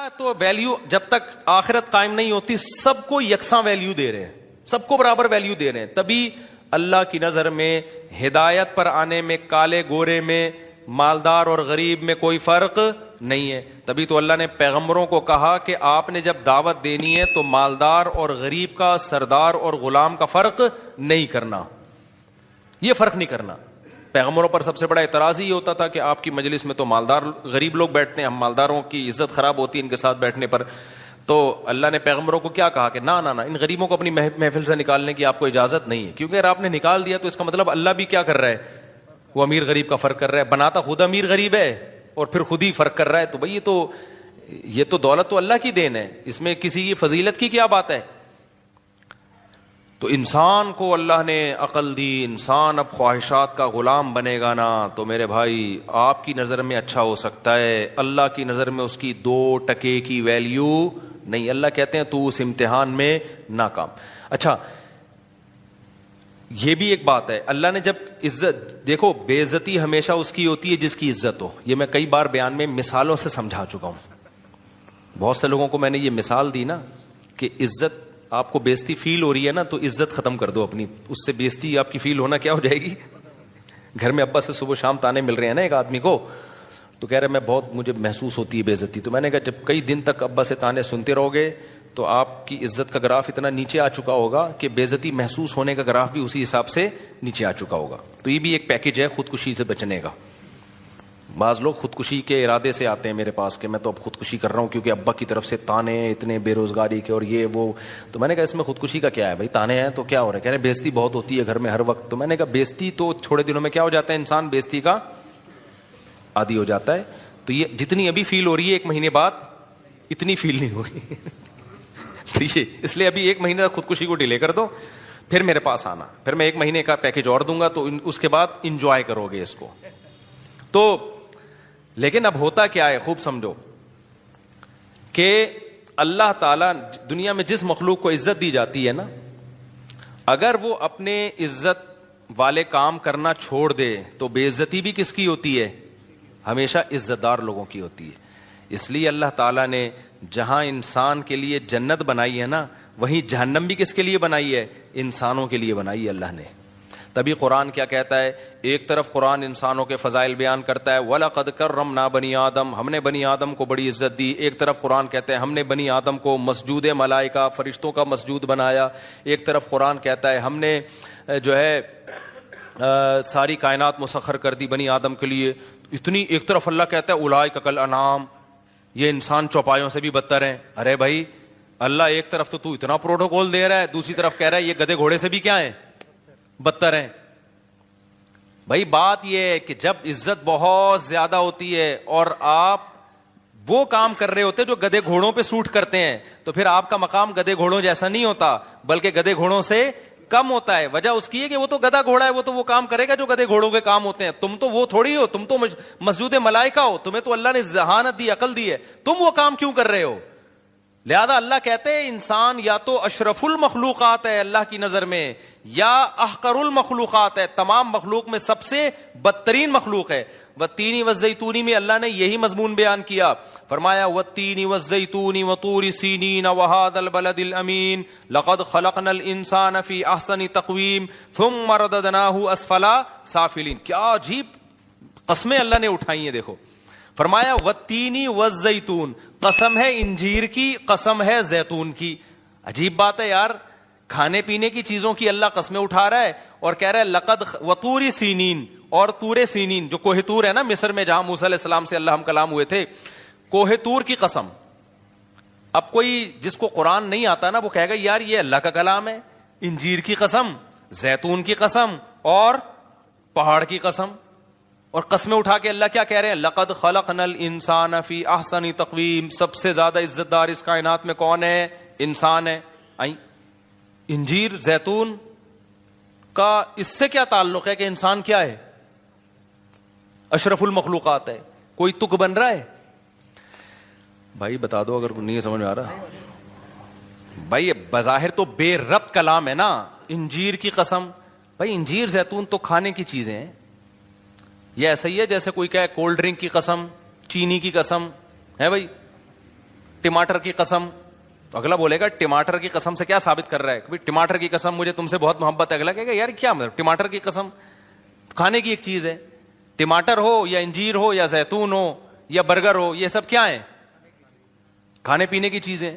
اللہ تو ویلیو جب تک آخرت قائم نہیں ہوتی سب کو یکساں ویلیو دے رہے ہیں, سب کو برابر ویلیو دے رہے ہیں. تبھی اللہ کی نظر میں ہدایت پر آنے میں کالے گورے میں, مالدار اور غریب میں کوئی فرق نہیں ہے. تبھی تو اللہ نے پیغمبروں کو کہا کہ آپ نے جب دعوت دینی ہے تو مالدار اور غریب کا, سردار اور غلام کا فرق نہیں کرنا, یہ فرق نہیں کرنا. پیغمبروں پر سب سے بڑا اعتراض ہی ہوتا تھا کہ آپ کی مجلس میں تو مالدار غریب لوگ بیٹھتے ہیں, ہم مالداروں کی عزت خراب ہوتی ہے ان کے ساتھ بیٹھنے پر. تو اللہ نے پیغمبروں کو کیا کہا کہ نہ ان غریبوں کو اپنی محفل سے نکالنے کی آپ کو اجازت نہیں ہے, کیونکہ اگر آپ نے نکال دیا تو اس کا مطلب اللہ بھی کیا کر رہا ہے, وہ امیر غریب کا فرق کر رہا ہے. بناتا خود امیر غریب ہے اور پھر خود ہی فرق کر رہا ہے. تو بھائی یہ تو دولت تو اللہ کی دین ہے, اس میں کسی کی فضیلت کی کیا بات ہے. تو انسان کو اللہ نے عقل دی, انسان اب خواہشات کا غلام بنے گا نا تو میرے بھائی آپ کی نظر میں اچھا ہو سکتا ہے, اللہ کی نظر میں اس کی 2% کی ویلیو نہیں. اللہ کہتے ہیں تو اس امتحان میں ناکام. اچھا یہ بھی ایک بات ہے, اللہ نے جب عزت, دیکھو بے عزتی ہمیشہ اس کی ہوتی ہے جس کی عزت ہو. یہ میں کئی بار بیان میں مثالوں سے سمجھا چکا ہوں. بہت سے لوگوں کو میں نے یہ مثال دی نا کہ عزت آپ کو بےزتی فیل ہو رہی ہے نا تو عزت ختم کر دو اپنی, اس سے بےزتی آپ کی فیل ہونا کیا ہو جائے گی. گھر میں ابا سے صبح شام تانے مل رہے ہیں نا ایک آدمی کو, تو کہہ رہے میں بہت مجھے محسوس ہوتی ہے بےزتی. تو میں نے کہا جب کئی دن تک ابا سے تانے سنتے رہو گے تو آپ کی عزت کا گراف اتنا نیچے آ چکا ہوگا کہ بےزتی محسوس ہونے کا گراف بھی اسی حساب سے نیچے آ چکا ہوگا. تو یہ بھی ایک پیکج ہے خودکشی سے بچنے کا. بعض لوگ خودکشی کے ارادے سے آتے ہیں میرے پاس کہ میں تو اب خودکشی کر رہا ہوں کیونکہ ابا کی طرف سے تانے اتنے بے روزگاری کے اور یہ وہ. تو میں نے کہا اس میں خودکشی کا کیا ہے بھائی, تانے ہیں تو کیا ہو رہا ہے. کہہ رہے ہیں بےزتی بہت ہوتی ہے گھر میں ہر وقت. تو میں نے کہا بےزتی تو تھوڑے دنوں میں کیا ہو جاتا ہے, انسان بےزتی کا عادی ہو جاتا ہے. تو یہ جتنی ابھی فیل ہو رہی ہے 1 مہینے بعد اتنی فیل نہیں ہوگی. ٹھیک ہے, اس لیے ابھی 1 مہینے تک خودکشی کو ڈیلے کر دو, پھر میرے پاس آنا, پھر میں 1 مہینے کا پیکج اور دوں گا تو اس کے بعد انجوائے کرو گے اس کو. تو لیکن اب ہوتا کیا ہے, خوب سمجھو کہ اللہ تعالیٰ دنیا میں جس مخلوق کو عزت دی جاتی ہے نا, اگر وہ اپنے عزت والے کام کرنا چھوڑ دے تو بے عزتی بھی کس کی ہوتی ہے, ہمیشہ عزت دار لوگوں کی ہوتی ہے. اس لیے اللہ تعالیٰ نے جہاں انسان کے لیے جنت بنائی ہے نا, وہیں جہنم بھی کس کے لیے بنائی ہے, انسانوں کے لیے بنائی ہے اللہ نے. تبھی قرآن کیا کہتا ہے, ایک طرف قرآن انسانوں کے فضائل بیان کرتا ہے وَلَقَدْ كَرَّمْنَا بَنِي آدم, ہم نے بنی آدم کو بڑی عزت دی. ایک طرف قرآن کہتا ہے ہم نے بنی آدم کو مسجود ملائکہ فرشتوں کا مسجود بنایا. ایک طرف قرآن کہتا ہے ہم نے جو ہے ساری کائنات مسخر کر دی بنی آدم کے لیے. اتنی ایک طرف اللہ کہتا ہے اولئک کالانعام, یہ انسان چوپایوں سے بھی بدتر ہیں. ارے بھائی اللہ ایک طرف تو اتنا پروٹوکول دے رہا ہے, دوسری طرف کہہ رہا ہے یہ گدھے گھوڑے سے بھی کیا ہیں, بدتر ہیں. بھائی بات یہ ہے کہ جب عزت بہت زیادہ ہوتی ہے اور آپ وہ کام کر رہے ہوتے جو گدھے گھوڑوں پہ سوٹ کرتے ہیں تو پھر آپ کا مقام گدھے گھوڑوں جیسا نہیں ہوتا بلکہ گدھے گھوڑوں سے کم ہوتا ہے. وجہ اس کی ہے کہ وہ تو گدھا گھوڑا ہے, وہ تو وہ کام کرے گا جو گدھے گھوڑوں کے کام ہوتے ہیں. تم تو وہ تھوڑی ہو, تم تو مسجود ملائکہ ہو, تمہیں تو اللہ نے ذہانت دی, عقل دی ہے, تم وہ کام کیوں کر رہے ہو. لہذا اللہ کہتے ہیں انسان یا تو اشرف المخلوقات ہے اللہ کی نظر میں یا احقر المخلوقات ہے, تمام مخلوق میں سب سے بدترین مخلوق ہے. والتین والزیتون میں اللہ نے یہی مضمون بیان کیا, فرمایا والتین والزیتون وطور سینین وہذا البلد الامین لقد خلقنا الانسان فی احسن تقویم ثم رددناہ اسفل سافلین. کیا عجیب قسمیں اللہ نے اٹھائی ہیں. دیکھو فرمایا والتین والزیتون, قسم ہے انجیر کی, قسم ہے زیتون کی. عجیب بات ہے یار, کھانے پینے کی چیزوں کی اللہ قسمیں اٹھا رہا ہے اور کہہ رہا ہے لقد وطور سینین, اور طور سینین جو کوہ طور ہے نا مصر میں جہاں موسیٰ علیہ السلام سے اللہ ہم کلام ہوئے تھے, کوہ طور کی قسم. اب کوئی جس کو قرآن نہیں آتا نا وہ کہے گا یار یہ اللہ کا کلام ہے, انجیر کی قسم, زیتون کی قسم اور پہاڑ کی قسم. اور قسمیں اٹھا کے اللہ کیا کہہ رہے ہیں, لقد خلقنا الانسان فی احسن تقویم, سب سے زیادہ عزت دار اس کائنات میں کون ہے, انسان ہے. انجیر زیتون کا اس سے کیا تعلق ہے کہ انسان کیا ہے, اشرف المخلوقات ہے. کوئی تک بن رہا ہے بھائی, بتا دو اگر نہیں سمجھ میں آ رہا. بھائی یہ بظاہر تو بے ربط کلام ہے نا, انجیر کی قسم. بھائی انجیر زیتون تو کھانے کی چیزیں ہیں, یہ ایسا ہی ہے جیسے کوئی کہے کولڈ ڈرنک کی قسم, چینی کی قسم ہے. بھائی ٹماٹر کی قسم, تو اگلا بولے گا ٹماٹر کی قسم سے کیا ثابت کر رہا ہے کہ ٹماٹر کی قسم مجھے تم سے بہت محبت ہے. اگلا کہے گا یار کیا مطلب ٹماٹر کی قسم, کھانے کی ایک چیز ہے. ٹماٹر ہو یا انجیر ہو یا زیتون ہو یا برگر ہو, یہ سب کیا ہیں؟ کھانے پینے کی چیزیں.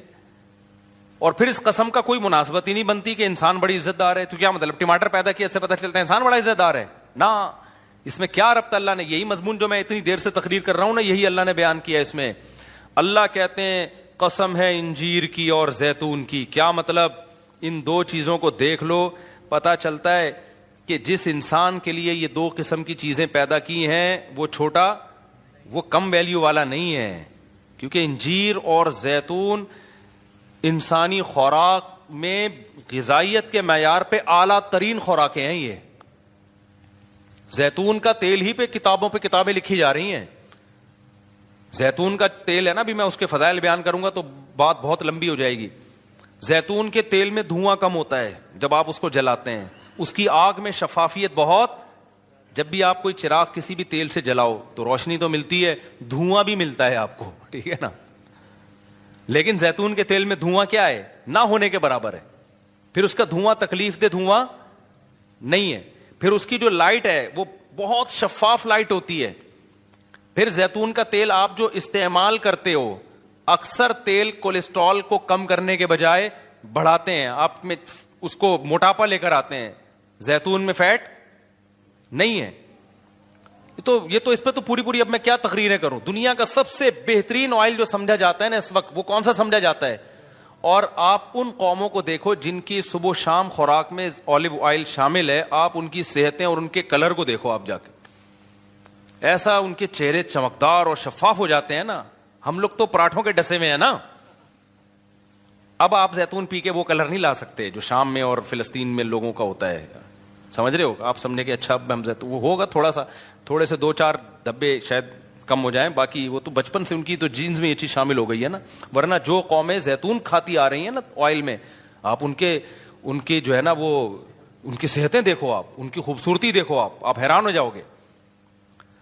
اور پھر اس قسم کا کوئی مناسبت ہی نہیں بنتی کہ انسان بڑی عزت دار ہے. تو کیا مطلب ٹماٹر پیدا کیا اس سے پتہ چلتا ہے انسان بڑا عزت دار ہے؟ نہ, اس میں کیا ربط اللہ نے, یہی مضمون جو میں اتنی دیر سے تقریر کر رہا ہوں نا, یہی اللہ نے بیان کیا اس میں. اللہ کہتے ہیں قسم ہے انجیر کی اور زیتون کی. کیا مطلب؟ ان دو چیزوں کو دیکھ لو, پتا چلتا ہے کہ جس انسان کے لیے یہ دو قسم کی چیزیں پیدا کی ہیں وہ چھوٹا, وہ کم ویلیو والا نہیں ہے. کیونکہ انجیر اور زیتون انسانی خوراک میں غذائیت کے معیار پہ اعلیٰ ترین خوراکیں ہیں. یہ زیتون کا تیل ہی پہ کتابوں پہ کتابیں لکھی جا رہی ہیں. زیتون کا تیل ہے نا, ابھی میں اس کے فضائل بیان کروں گا تو بات بہت لمبی ہو جائے گی. زیتون کے تیل میں دھواں کم ہوتا ہے جب آپ اس کو جلاتے ہیں, اس کی آگ میں شفافیت بہت. جب بھی آپ کوئی چراغ کسی بھی تیل سے جلاؤ تو روشنی تو ملتی ہے, دھواں بھی ملتا ہے آپ کو, ٹھیک ہے نا. لیکن زیتون کے تیل میں دھواں کیا ہے؟ نہ ہونے کے برابر ہے. پھر اس کا دھواں تکلیف دہ دھواں نہیں ہے. پھر اس کی جو لائٹ ہے وہ بہت شفاف لائٹ ہوتی ہے. پھر زیتون کا تیل آپ جو استعمال کرتے ہو, اکثر تیل کولیسٹرول کو کم کرنے کے بجائے بڑھاتے ہیں, آپ میں اس کو موٹاپا لے کر آتے ہیں. زیتون میں فیٹ نہیں ہے. تو یہ تو اس پہ تو پوری اب میں کیا تقریریں کروں. دنیا کا سب سے بہترین آئل جو سمجھا جاتا ہے نا اس وقت, وہ کون سا سمجھا جاتا ہے؟ اور آپ ان قوموں کو دیکھو جن کی صبح و شام خوراک میں اولیو آئل شامل ہے, آپ ان کی صحتیں اور ان کے کلر کو دیکھو آپ جا کے, ایسا ان کے چہرے چمکدار اور شفاف ہو جاتے ہیں نا. ہم لوگ تو پراٹھوں کے ڈسے میں ہیں نا. اب آپ زیتون پی کے وہ کلر نہیں لا سکتے جو شام میں اور فلسطین میں لوگوں کا ہوتا ہے. سمجھ رہے ہو آپ؟ سمجھنے کے اچھا ہم زیتون وہ ہوگا تھوڑے سے 2-4 دھبے شاید کم ہو جائیں, باقی وہ تو بچپن سے ان کی تو جینز میں یہ چیز شامل ہو گئی ہے نا. ورنہ جو قومیں زیتون کھاتی آ رہی ہیں نا آئل میں, آپ ان کے جو ہے نا وہ ان کی صحتیں دیکھو, آپ ان کی خوبصورتی دیکھو, آپ حیران ہو جاؤ گے.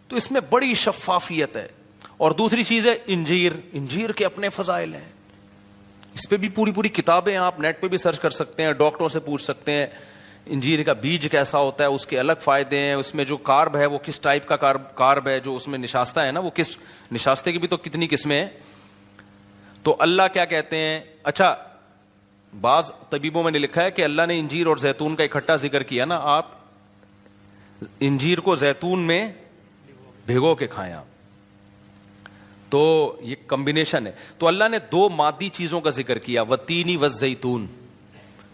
تو اس میں بڑی شفافیت ہے. اور دوسری چیز ہے انجیر کے اپنے فضائل ہیں. اس پہ بھی پوری کتابیں آپ نیٹ پہ بھی سرچ کر سکتے ہیں, ڈاکٹروں سے پوچھ سکتے ہیں انجیر کا بیج کیسا ہوتا ہے, اس کے الگ فائدے ہیں, اس میں جو کارب ہے وہ کس ٹائپ کا کارب ہے, جو اس میں نشاستہ ہے نا وہ کس نشاستے کی بھی تو کتنی قسمیں ہیں. تو اللہ کیا کہتے ہیں؟ اچھا, بعض طبیبوں میں نے لکھا ہے کہ اللہ نے انجیر اور زیتون کا اکٹھا ذکر کیا نا, آپ انجیر کو زیتون میں بھگو کے کھائیں آپ, تو یہ کمبینیشن ہے. تو اللہ نے 2 مادی چیزوں کا ذکر کیا, والتین والزیتون,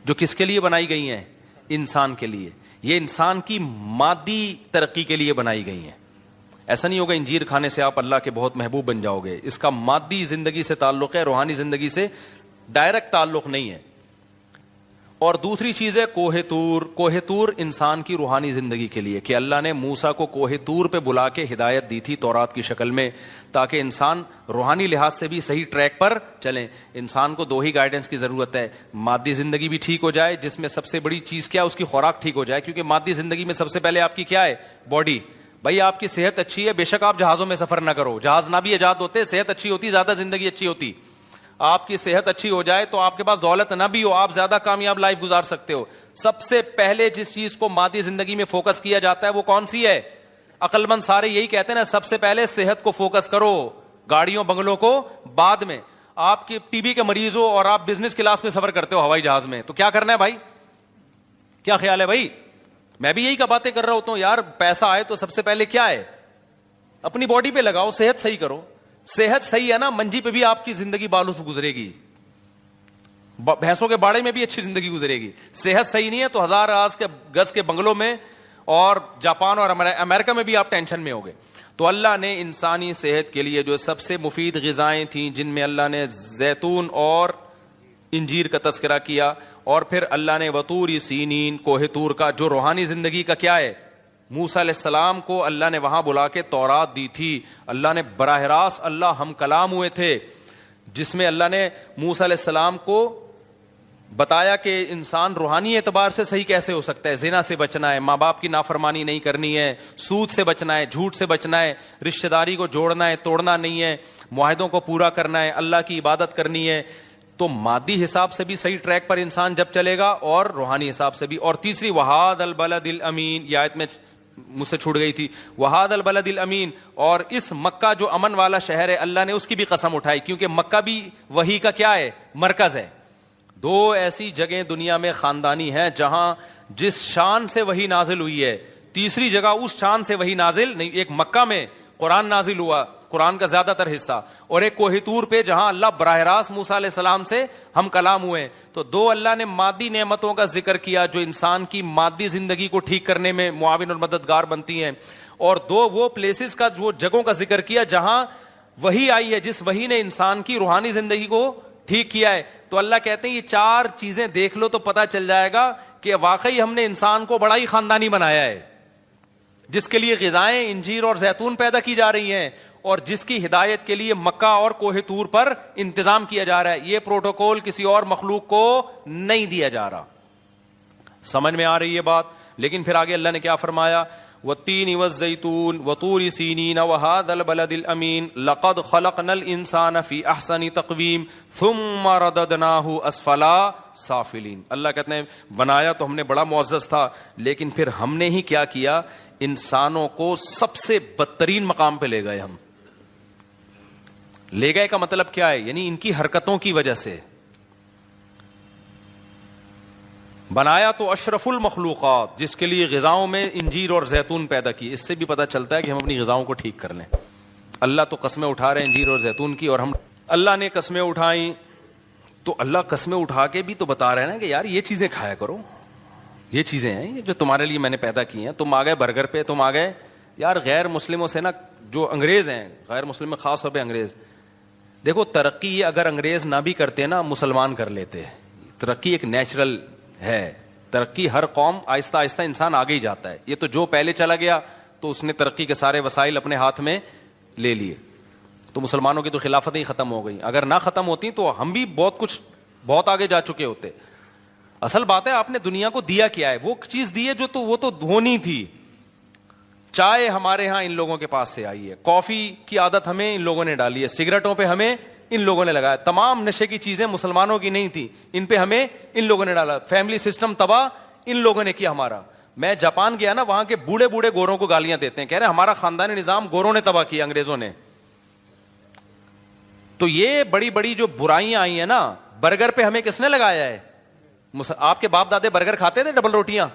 جو کس کے لیے بنائی گئی ہیں؟ انسان کے لیے. یہ انسان کی مادی ترقی کے لیے بنائی گئی ہیں. ایسا نہیں ہوگا انجیر کھانے سے آپ اللہ کے بہت محبوب بن جاؤ گے. اس کا مادی زندگی سے تعلق ہے, روحانی زندگی سے ڈائریکٹ تعلق نہیں ہے. اور دوسری چیز ہے کوہ طور. کوہ طور انسان کی روحانی زندگی کے لیے, کہ اللہ نے موسیٰ کو کوہ طور پہ بلا کے ہدایت دی تھی تورات کی شکل میں, تاکہ انسان روحانی لحاظ سے بھی صحیح ٹریک پر چلیں. انسان کو 2 ہی گائیڈنس کی ضرورت ہے, مادی زندگی بھی ٹھیک ہو جائے, جس میں سب سے بڑی چیز کیا, اس کی خوراک ٹھیک ہو جائے. کیونکہ مادی زندگی میں سب سے پہلے آپ کی کیا ہے؟ باڈی. بھائی آپ کی صحت اچھی ہے, بے شک آپ جہازوں میں سفر نہ کرو, جہاز نہ بھی ایجاد ہوتے, صحت اچھی ہوتی زیادہ زندگی اچھی ہوتی. آپ کی صحت اچھی ہو جائے تو آپ کے پاس دولت نہ بھی ہو, آپ زیادہ کامیاب لائف گزار سکتے ہو. سب سے پہلے جس چیز کو مادی زندگی میں فوکس کیا جاتا ہے وہ کون سی ہے؟ عقل مند سارے یہی کہتے ہیں نا, سب سے پہلے صحت کو فوکس کرو, گاڑیوں بنگلوں کو بعد میں. آپ کی ٹی بی کے مریض ہو اور آپ بزنس کلاس میں سفر کرتے ہو ہوائی جہاز میں, تو کیا کرنا ہے بھائی؟ کیا خیال ہے بھائی؟ میں بھی یہی کا باتیں کر رہا ہوتا ہوں یار. پیسہ آئے تو سب سے پہلے کیا ہے؟ اپنی باڈی پہ لگاؤ, صحت صحیح کرو. صحت صحیح ہے نا, منجی پہ بھی آپ کی زندگی بالوں سے گزرے گی, بھینسوں کے باڑے میں بھی اچھی زندگی گزرے گی. صحت صحیح نہیں ہے تو 1000 گز کے بنگلوں میں اور جاپان اور امریکہ میں بھی آپ ٹینشن میں ہوگے. تو اللہ نے انسانی صحت کے لیے جو سب سے مفید غذائیں تھیں, جن میں اللہ نے زیتون اور انجیر کا تذکرہ کیا, اور پھر اللہ نے وطور سینین, کوہ طور کا, جو روحانی زندگی کا کیا ہے, موسیٰ علیہ السلام کو اللہ نے وہاں بلا کے تورات دی تھی. اللہ نے براہ راست اللہ ہم کلام ہوئے تھے, جس میں اللہ نے موسیٰ علیہ السلام کو بتایا کہ انسان روحانی اعتبار سے صحیح کیسے ہو سکتا ہے. زنا سے بچنا ہے, ماں باپ کی نافرمانی نہیں کرنی ہے, سود سے بچنا ہے, جھوٹ سے بچنا ہے, رشتہ داری کو جوڑنا ہے, توڑنا نہیں ہے, معاہدوں کو پورا کرنا ہے, اللہ کی عبادت کرنی ہے. تو مادی حساب سے بھی صحیح ٹریک پر انسان جب چلے گا اور روحانی حساب سے بھی. اور تیسری وہاد البلد الامین, یہ آیت میں مجھ سے چھوٹ گئی تھی, وہاد البلد الامین, اور اس مکہ جو امن والا شہر ہے, اللہ نے اس کی بھی قسم اٹھائی, کیونکہ مکہ بھی وحی کا کیا ہے, مرکز ہے. دو ایسی جگہیں دنیا میں خاندانی ہیں جہاں جس شان سے وحی نازل ہوئی ہے, تیسری جگہ اس شان سے وحی نازل نہیں. ایک مکہ میں قرآن نازل ہوا, قرآن کا زیادہ تر حصہ, اور ایک کوہ طور پہ جہاں اللہ براہ راست موسیٰ علیہ السلام سے ہم کلام ہوئے. تو دو اللہ نے مادی نعمتوں کا ذکر کیا جو انسان کی مادی زندگی کو ٹھیک کرنے میں معاون اور مددگار بنتی ہیں, اور دو وہ پلیسز کا, وہ جگہوں کا ذکر کیا جہاں وحی آئی ہے, جس وحی نے انسان کی روحانی زندگی کو ٹھیک کیا ہے. تو اللہ کہتے ہیں یہ چار چیزیں دیکھ لو تو پتہ چل جائے گا کہ واقعی ہم نے انسان کو بڑا ہی خاندانی بنایا ہے, جس کے لیے غذائیں انجیر اور زیتون پیدا کی جا رہی ہیں, اور جس کی ہدایت کے لیے مکہ اور کوہ طور پر انتظام کیا جا رہا ہے. یہ پروٹوکول کسی اور مخلوق کو نہیں دیا جا رہا. سمجھ میں آ رہی ہے بات؟ لیکن پھر آگے اللہ نے کیا فرمایا, والتین والزیتون وطور سینین وہذا البلد الامین لقد خلقنا الانسان فی احسن تقویم ثم رددناہ اسفلا سافلین. اللہ کہتے ہیں بنایا تو ہم نے بڑا معزز تھا, لیکن پھر ہم نے ہی کیا کیا, انسانوں کو سب سے بدترین مقام پہ لے گئے. ہم لے گئے کا مطلب کیا ہے, یعنی ان کی حرکتوں کی وجہ سے. بنایا تو اشرف المخلوقات, جس کے لیے غذاؤں میں انجیر اور زیتون پیدا کی. اس سے بھی پتہ چلتا ہے کہ ہم اپنی غذاؤں کو ٹھیک کر لیں. اللہ تو قسمیں اٹھا رہے ہیں انجیر اور زیتون کی, اور ہم اللہ نے قسمیں اٹھائیں تو اللہ قسمیں اٹھا کے بھی تو بتا رہے ہیں نا کہ یار یہ چیزیں کھایا کرو, یہ چیزیں ہیں یہ جو تمہارے لیے میں نے پیدا کی ہیں. تم آ گئے برگر پہ, تم آ گئے یار غیر مسلموں سے نا, جو انگریز ہیں, غیر مسلم میں خاص طور پہ انگریز. دیکھو ترقی اگر انگریز نہ بھی کرتے نا, مسلمان کر لیتے. ترقی ایک نیچرل ہے, ترقی ہر قوم آہستہ آہستہ انسان آگے ہی جاتا ہے. یہ تو جو پہلے چلا گیا تو اس نے ترقی کے سارے وسائل اپنے ہاتھ میں لے لیے. تو مسلمانوں کی تو خلافتیں ہی ختم ہو گئی. اگر نہ ختم ہوتی تو ہم بھی بہت آگے جا چکے ہوتے. اصل بات ہے آپ نے دنیا کو دیا کیا ہے, وہ چیز دی ہے جو تو وہ تو ہونی تھی. چائے ہمارے ہاں ان لوگوں کے پاس سے آئی ہے, کافی کی عادت ہمیں ان لوگوں نے ڈالی ہے, سگریٹوں پہ ہمیں ان لوگوں نے لگایا. تمام نشے کی چیزیں مسلمانوں کی نہیں تھی, ان پہ ہمیں ان لوگوں نے ڈالا. فیملی سسٹم تباہ ان لوگوں نے کیا ہمارا. میں جاپان گیا نا, وہاں کے بوڑھے بوڑھے گوروں کو گالیاں دیتے ہیں, کہہ رہے ہیں ہمارا خاندانی نظام گوروں نے تباہ کیا, انگریزوں نے. تو یہ بڑی بڑی جو برائیاں آئی ہیں نا, برگر پہ ہمیں کس نے لگایا ہے. آپ کے باپ دادے برگر کھاتے تھے, ڈبل روٹیاں؟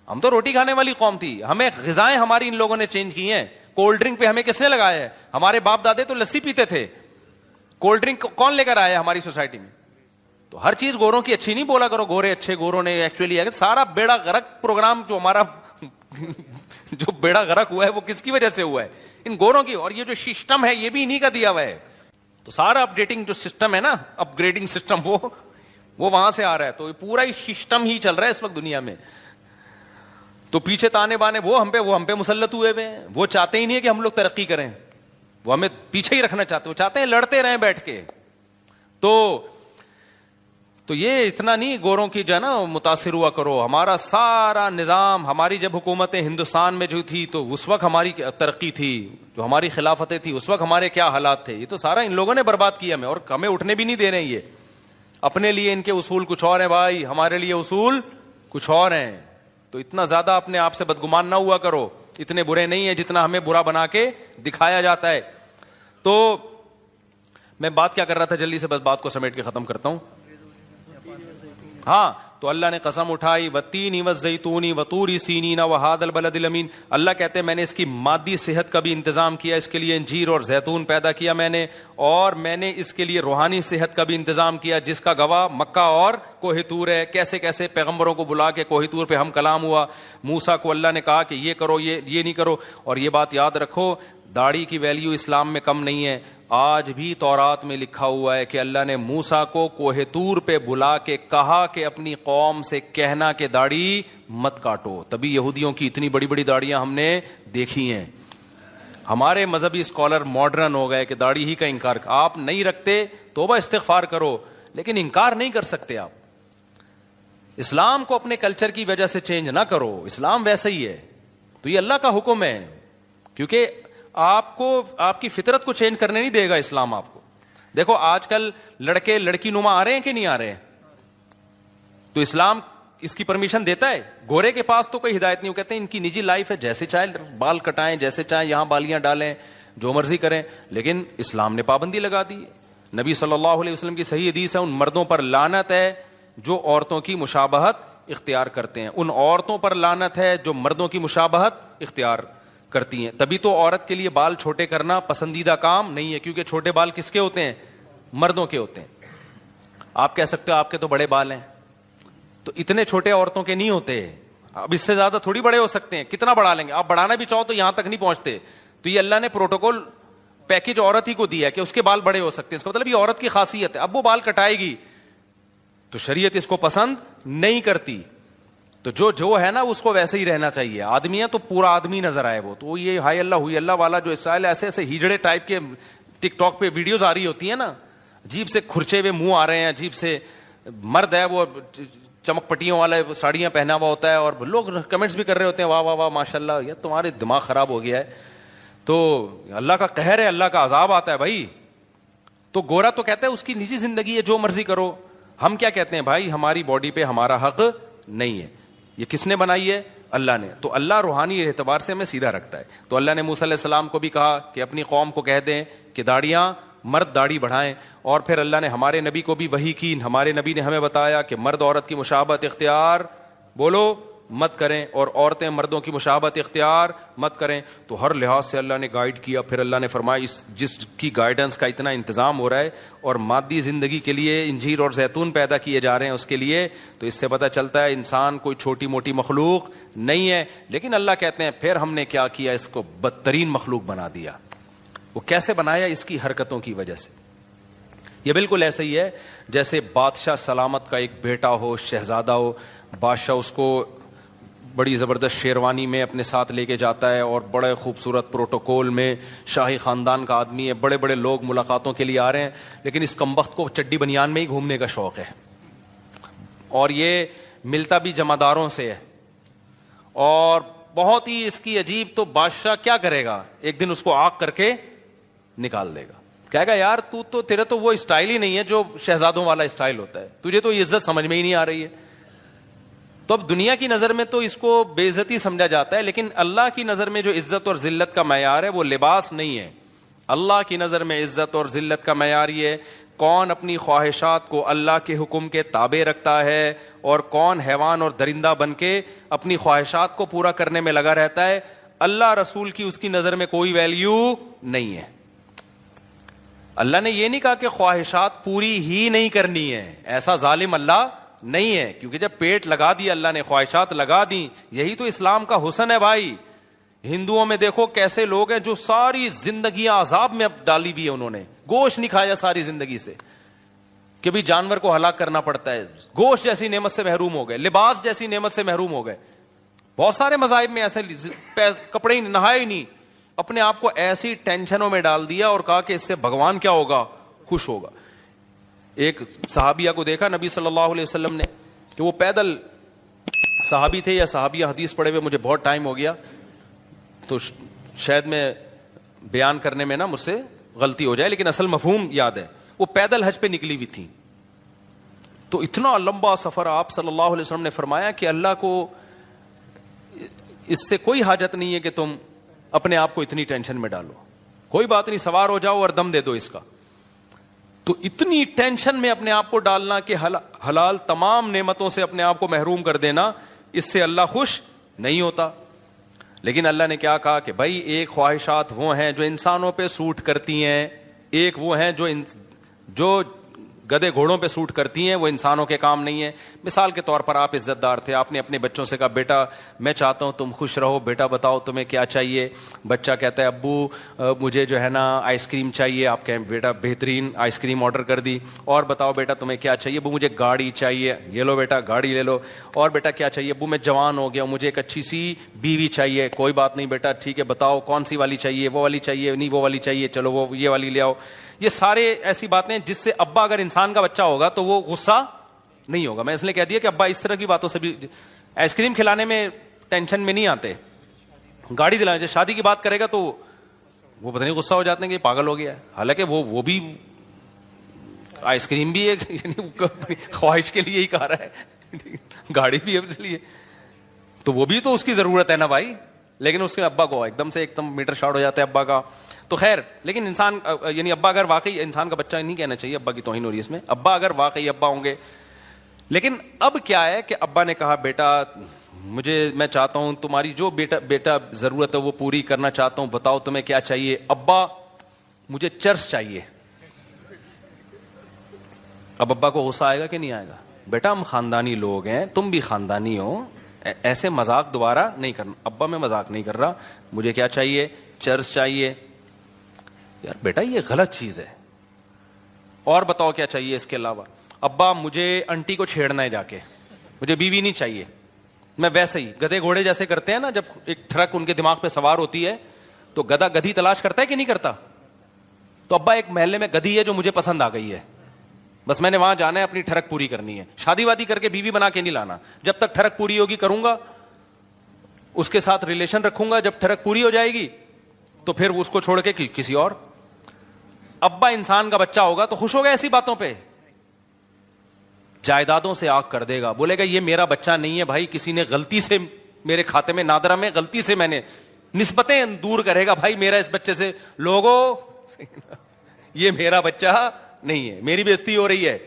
ہم تو روٹی کھانے والی قوم تھی. ہمیں غذائیں ہماری ان لوگوں نے چینج کی ہیں. کولڈ ڈرنک پہ ہمیں کس نے لگایا ہے. ہمارے باپ دادے تو لسی پیتے تھے, کولڈ ڈرنک کون لے کر آیا ہماری سوسائٹی میں. تو ہر چیز گوروں کی اچھی نہیں بولا کرو, گورے اچھے, گوروں نے ایکچولی سارا بیڑا غرق پروگرام جو ہمارا جو بیڑا غرق ہوا ہے وہ کس کی وجہ سے ہوا ہے, ان گوروں کی. اور یہ جو سسٹم ہے یہ بھی انہی کا دیا ہوا ہے. تو سارا اپڈیٹنگ جو سسٹم ہے نا, اپ گریڈنگ سسٹم, وہ وہاں سے آ رہا ہے. تو پورا ہی سسٹم ہی چل رہا ہے اس وقت دنیا میں. تو پیچھے تانے بانے وہ ہم پہ مسلط ہوئے ہوئے ہیں. وہ چاہتے ہی نہیں ہے کہ ہم لوگ ترقی کریں, وہ ہمیں پیچھے ہی رکھنا چاہتے, وہ چاہتے ہیں لڑتے رہیں بیٹھ کے. تو یہ اتنا نہیں گوروں کی جو ہے نا متاثر ہوا کرو. ہمارا سارا نظام, ہماری جب حکومتیں ہندوستان میں جو تھی تو اس وقت ہماری ترقی تھی, جو ہماری خلافتیں تھی اس وقت ہمارے کیا حالات تھے. یہ تو سارا ان لوگوں نے برباد کیا ہمیں, اور ہمیں اٹھنے بھی نہیں دے رہے ہیں. یہ اپنے لیے ان کے اصول کچھ اور ہیں بھائی, ہمارے لیے اصول کچھ اور ہیں. تو اتنا زیادہ اپنے آپ سے بدگمان نہ ہوا کرو, اتنے برے نہیں ہیں جتنا ہمیں برا بنا کے دکھایا جاتا ہے. تو میں بات کیا کر رہا تھا, جلدی سے بس بات کو سمیٹ کے ختم کرتا ہوں. ہاں, تو اللہ نے قسم اٹھائی, والتین والزیتون وطور سینین وہذا البلد الامین. اللہ کہتے ہیں میں نے اس کی مادی صحت کا بھی انتظام کیا, اس کے لیے انجیر اور زیتون پیدا کیا میں نے, اور میں نے اس کے لیے روحانی صحت کا بھی انتظام کیا, جس کا گواہ مکہ اور کوہ طور ہے. کیسے کیسے پیغمبروں کو بلا کے کوہ طور پہ ہم کلام ہوا. موسیٰ کو اللہ نے کہا کہ یہ کرو, یہ نہیں کرو. اور یہ بات یاد رکھو, داڑھی کی ویلیو اسلام میں کم نہیں ہے. آج بھی تورات میں لکھا ہوا ہے کہ اللہ نے موسیٰ کو کوہ طور پہ بلا کے کہا کہ اپنی قوم سے کہنا کہ داڑھی مت کاٹو. تبھی یہودیوں کی اتنی بڑی بڑی داڑیاں ہم نے دیکھی ہیں. ہمارے مذہبی اسکالر ماڈرن ہو گئے کہ داڑھی ہی کا انکار, آپ نہیں رکھتے توبہ استغفار کرو, لیکن انکار نہیں کر سکتے آپ. اسلام کو اپنے کلچر کی وجہ سے چینج نہ کرو, اسلام ویسا ہی ہے. تو یہ اللہ کا حکم ہے, کیونکہ آپ کو آپ کی فطرت کو چینج کرنے نہیں دے گا اسلام آپ کو. دیکھو آج کل لڑکے لڑکی نما آ رہے ہیں کہ نہیں آ رہے ہیں؟ تو اسلام اس کی پرمیشن دیتا ہے. گورے کے پاس تو کوئی ہدایت نہیں. وہ کہتے ہیں ان کی نجی لائف ہے, جیسے چاہے بال کٹائیں, جیسے چاہیں یہاں بالیاں ڈالیں, جو مرضی کریں. لیکن اسلام نے پابندی لگا دی. نبی صلی اللہ علیہ وسلم کی صحیح حدیث ہے, ان مردوں پر لعنت ہے جو عورتوں کی مشابہت اختیار کرتے ہیں. ان عورتوں پر لعنت ہے جو مردوں کی مشابہت اختیار کرتی ہیں. تبھی تو عورت کے لیے بال چھوٹے کرنا پسندیدہ کام نہیں ہے, کیونکہ چھوٹے بال کس کے ہوتے ہیں؟ مردوں کے ہوتے ہیں. آپ کہہ سکتے ہو آپ کے تو بڑے بال ہیں, تو اتنے چھوٹے عورتوں کے نہیں ہوتے. اب اس سے زیادہ تھوڑی بڑے ہو سکتے ہیں. کتنا بڑھا لیں گے آپ؟ بڑھانا بھی چاہو تو یہاں تک نہیں پہنچتے. تو یہ اللہ نے پروٹوکول پیکج عورت ہی کو دیا کہ اس کے بال بڑے ہو سکتے ہیں. اس کا مطلب یہ عورت کی خاصیت ہے. اب وہ بال کٹائے گی تو شریعت اس کو پسند نہیں کرتی. تو جو ہے نا اس کو ویسے ہی رہنا چاہیے. آدمی ہے تو پورا آدمی نظر آئے. وہ یہ ہائی اللہ ہوئی اللہ والا جو اسٹائل ایسے ایسے ہیجڑے ٹائپ کے ٹک ٹاک پہ ویڈیوز آ رہی ہوتی ہیں نا, عجیب سے کھرچے ہوئے منہ آ رہے ہیں, عجیب سے. مرد ہے وہ چمک پٹیوں والا ساڑیاں پہنا ہوا ہوتا ہے, اور لوگ کمنٹس بھی کر رہے ہوتے ہیں واہ واہ واہ ماشاء اللہ, یہ تمہارے دماغ خراب ہو گیا ہے. تو اللہ کا قہر ہے, اللہ کا عذاب آتا ہے بھائی. تو گورا تو کہتا ہے اس کی نجی زندگی ہے, جو مرضی کرو. ہم کیا کہتے ہیں بھائی, ہماری باڈی پہ ہمارا حق نہیں ہے. یہ کس نے بنائی ہے؟ اللہ نے. تو اللہ روحانی اعتبار سے ہمیں سیدھا رکھتا ہے. تو اللہ نے موسیٰ علیہ السلام کو بھی کہا کہ اپنی قوم کو کہہ دیں کہ داڑیاں, مرد داڑھی بڑھائیں. اور پھر اللہ نے ہمارے نبی کو بھی وحی کی. ہمارے نبی نے ہمیں بتایا کہ مرد عورت کی مشابہت اختیار بولو مت کریں, اور عورتیں مردوں کی مشابہت اختیار مت کریں. تو ہر لحاظ سے اللہ نے گائیڈ کیا. پھر اللہ نے فرمایا جس کی گائیڈنس کا اتنا انتظام ہو رہا ہے اور مادی زندگی کے لیے انجیر اور زیتون پیدا کیے جا رہے ہیں اس کے لیے, تو اس سے پتہ چلتا ہے انسان کوئی چھوٹی موٹی مخلوق نہیں ہے. لیکن اللہ کہتے ہیں پھر ہم نے کیا کیا, اس کو بدترین مخلوق بنا دیا. وہ کیسے بنایا؟ اس کی حرکتوں کی وجہ سے. یہ بالکل ایسا ہی ہے جیسے بادشاہ سلامت کا ایک بیٹا ہو, شہزادہ ہو. بادشاہ اس کو بڑی زبردست شیروانی میں اپنے ساتھ لے کے جاتا ہے, اور بڑے خوبصورت پروٹوکول میں, شاہی خاندان کا آدمی ہے, بڑے بڑے لوگ ملاقاتوں کے لیے آ رہے ہیں. لیکن اس کمبخت کو چڈی بنیان میں ہی گھومنے کا شوق ہے, اور یہ ملتا بھی جمعداروں سے ہے, اور بہت ہی اس کی عجیب. تو بادشاہ کیا کرے گا, ایک دن اس کو آگ کر کے نکال دے گا. کہے گا یار تو تیرے تو وہ اسٹائل ہی نہیں ہے جو شہزادوں والا اسٹائل ہوتا ہے, تجھے تو یہ عزت سمجھ میں ہی نہیں آ رہی ہے. تو اب دنیا کی نظر میں تو اس کو بے عزتی سمجھا جاتا ہے, لیکن اللہ کی نظر میں جو عزت اور ذلت کا معیار ہے وہ لباس نہیں ہے. اللہ کی نظر میں عزت اور ذلت کا معیار یہ ہے کون اپنی خواہشات کو اللہ کے حکم کے تابع رکھتا ہے, اور کون حیوان اور درندہ بن کے اپنی خواہشات کو پورا کرنے میں لگا رہتا ہے. اللہ رسول کی اس کی نظر میں کوئی ویلیو نہیں ہے. اللہ نے یہ نہیں کہا کہ خواہشات پوری ہی نہیں کرنی ہے, ایسا ظالم اللہ نہیں ہے. کیونکہ جب پیٹ لگا دیا اللہ نے, خواہشات لگا دی, یہی تو اسلام کا حسن ہے بھائی. ہندوؤں میں دیکھو کیسے لوگ ہیں جو ساری زندگیاں عذاب میں اب ڈالی ہوئی ہے, انہوں نے گوشت نہیں کھایا ساری زندگی سے, کہ بھی جانور کو ہلاک کرنا پڑتا ہے. گوشت جیسی نعمت سے محروم ہو گئے, لباس جیسی نعمت سے محروم ہو گئے. بہت سارے مذاہب میں ایسے کپڑے ہی نہائے ہی نہیں, اپنے آپ کو ایسی ٹینشنوں میں ڈال دیا اور کہا کہ اس سے بھگوان کیا ہوگا, خوش ہوگا. ایک صحابیہ کو دیکھا نبی صلی اللہ علیہ وسلم نے کہ وہ پیدل, صحابی تھے یا صحابیہ, حدیث پڑھے ہوئے مجھے بہت ٹائم ہو گیا, تو شاید میں بیان کرنے میں نا مجھ سے غلطی ہو جائے, لیکن اصل مفہوم یاد ہے. وہ پیدل حج پہ نکلی ہوئی تھی. تو اتنا لمبا سفر, آپ صلی اللہ علیہ وسلم نے فرمایا کہ اللہ کو اس سے کوئی حاجت نہیں ہے کہ تم اپنے آپ کو اتنی ٹینشن میں ڈالو, کوئی بات نہیں, سوار ہو جاؤ اور دم دے دو اس کا. تو اتنی ٹینشن میں اپنے آپ کو ڈالنا کہ حلال تمام نعمتوں سے اپنے آپ کو محروم کر دینا, اس سے اللہ خوش نہیں ہوتا. لیکن اللہ نے کیا کہا کہ بھائی ایک خواہشات وہ ہیں جو انسانوں پہ سوٹ کرتی ہیں, ایک وہ ہیں جو گدے گھوڑوں پہ سوٹ کرتی ہیں, وہ انسانوں کے کام نہیں ہے. مثال کے طور پر آپ عزت دار تھے, آپ نے اپنے بچوں سے کہا بیٹا میں چاہتا ہوں تم خوش رہو, بیٹا بتاؤ تمہیں کیا چاہیے. بچہ کہتا ہے ابو مجھے جو ہے نا آئس کریم چاہیے. آپ کہیں بیٹا بہترین آئس کریم آرڈر کر دی. اور بتاؤ بیٹا تمہیں کیا چاہیے. ابو مجھے گاڑی چاہیے. یہ لو بیٹا گاڑی لے لو. اور بیٹا کیا چاہیے. ابو میں جوان ہو گیا, مجھے ایک اچھی سی بیوی چاہیے. کوئی بات نہیں بیٹا, ٹھیک ہے بتاؤ کون سی والی چاہیے. وہ والی چاہیے, نہیں وہ والی چاہیے, چلو وہ یہ والی لے آؤ. یہ سارے ایسی باتیں جس سے ابا اگر انسان کا بچہ ہوگا تو وہ غصہ نہیں ہوگا. میں اس لیے کہہ دیا کہ ابا اس طرح کی باتوں سے بھی, آئس کریم کھلانے میں ٹینشن میں نہیں آتے, گاڑی دلانے. شادی کی بات کرے گا تو وہ پتہ نہیں غصہ ہو جاتے ہیں کہ پاگل ہو گیا ہے، حالانکہ وہ بھی آئس کریم بھی ایک یعنی خواہش کے لیے ہی کھا رہا ہے، گاڑی بھی ہے اس لیے، تو وہ بھی تو اس کی ضرورت ہے نا بھائی. لیکن اس کے ابا کو ایک دم میٹر شارٹ ہو جاتا ہے ابا کا. تو خیر، لیکن انسان یعنی ابا اگر واقعی انسان کا بچہ نہیں کہنا چاہیے، ابا کی توہین ہو رہی ہے اس میں، ابا اگر واقعی ابا ہوں گے. لیکن اب کیا ہے کہ ابا نے کہا بیٹا میں چاہتا ہوں تمہاری جو بیٹا ضرورت ہے وہ پوری کرنا چاہتا ہوں، بتاؤ تمہیں کیا چاہیے. ابا مجھے چرس چاہیے. اب ابا کو غصہ آئے گا کہ نہیں آئے گا؟ بیٹا ہم خاندانی لوگ ہیں، تم بھی خاندانی ہو، ایسے مذاق دوبارہ نہیں کرنا. ابا میں مذاق نہیں کر رہا، مجھے کیا چاہیے؟ چرس چاہیے. یار بیٹا یہ غلط چیز ہے، اور بتاؤ کیا چاہیے اس کے علاوہ؟ ابا مجھے انٹی کو چھیڑنا ہے جا کے، مجھے بیوی نہیں چاہیے. میں ویسے ہی گدھے گھوڑے جیسے کرتے ہیں نا، جب ایک ٹرک ان کے دماغ پہ سوار ہوتی ہے تو گدھا گدھی تلاش کرتا ہے کہ نہیں کرتا؟ تو ابا ایک محلے میں گدھی ہے جو مجھے پسند آ گئی ہے، بس میں نے وہاں جانا ہے، اپنی ٹھڑک پوری کرنی ہے. شادی وادی کر کے بیوی بنا کے نہیں لانا، جب تک ٹھڑک پوری ہوگی کروں گا، اس کے ساتھ ریلیشن رکھوں گا، جب ٹھڑک پوری ہو جائے گی تو پھر اس کو چھوڑ کے کسی اور. ابا انسان کا بچہ ہوگا تو خوش ہوگا ایسی باتوں پہ؟ جائیدادوں سے آگ کر دے گا، بولے گا یہ میرا بچہ نہیں ہے بھائی، کسی نے غلطی سے میرے کھاتے میں نادرہ میں غلطی سے میں نے نسبتیں دور کرے گا، بھائی میرا اس بچے سے لوگوں یہ میرا بچہ نہیں ہے، میری بےزتی ہو رہی ہے.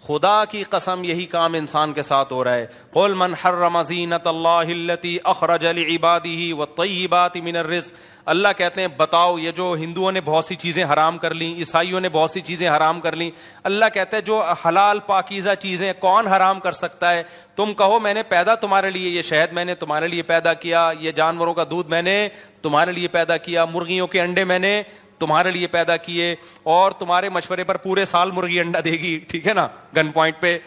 خدا کی قسم یہی کام انسان کے ساتھ ہو رہا ہے. قل من حرم زینت اللہ التی اخرج لعباده والطیبات من الرزق. اللہ کہتے ہیں بتاؤ، یہ جو ہندوؤں نے بہت سی چیزیں حرام کر لیں، عیسائیوں نے بہت سی چیزیں حرام کر لیں، اللہ کہتے ہیں جو حلال پاکیزہ چیزیں کون حرام کر سکتا ہے؟ تم کہو میں نے پیدا تمہارے لیے، یہ شہد میں نے تمہارے لیے پیدا کیا، یہ جانوروں کا دودھ میں نے تمہارے لیے پیدا کیا، مرغیوں کے انڈے میں نے تمہارے لیے پیدا کیے، اور تمہارے مشورے پر پورے سال مرغی انڈا دے گی، ٹھیک ہے نا، گن پوائنٹ پہ